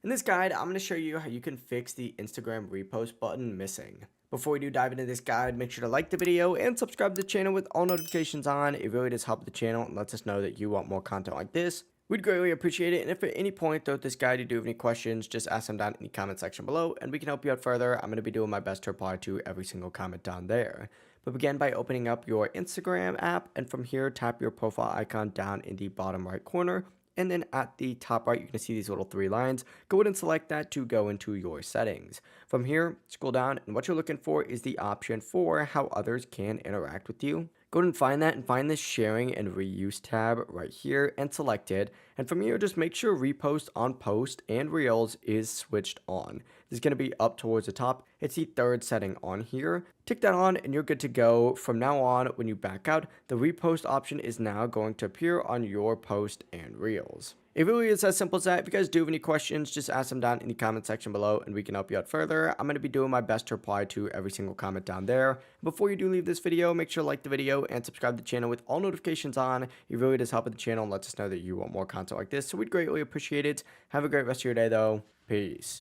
In this guide, I'm going to show you how you can fix the Instagram repost button missing. Before we do dive into this guide, make sure to like the video and subscribe to the channel with all notifications on. It really does help the channel and lets us know that you want more content like this. We'd greatly appreciate it, and if at any point throughout this guide you do have any questions, just ask them down in the comment section below, and we can help you out further. I'm going to be doing my best to reply to every single comment down there. But begin by opening up your Instagram app, and from here, tap your profile icon down in the bottom right corner. And then at the top right, you can see these little three lines. Go ahead and select that to go into your settings. From here, scroll down, and what you're looking for is the option for how others can interact with you. Go ahead and find that and find this sharing and reuse tab right here and select it. And from here, just make sure repost on post and reels is switched on. This is going to be up towards the top. It's the third setting on here. Tick that on and you're good to go. From now on, when you back out, the repost option is now going to appear on your post and reels. It really is as simple as that. If you guys do have any questions, just ask them down in the comment section below and we can help you out further. I'm going to be doing my best to reply to every single comment down there. Before you do leave this video, make sure to like the video and subscribe to the channel with all notifications on. It really does help with the channel and lets us know that you want more content like this. So we'd greatly appreciate it. Have a great rest of your day though. Peace.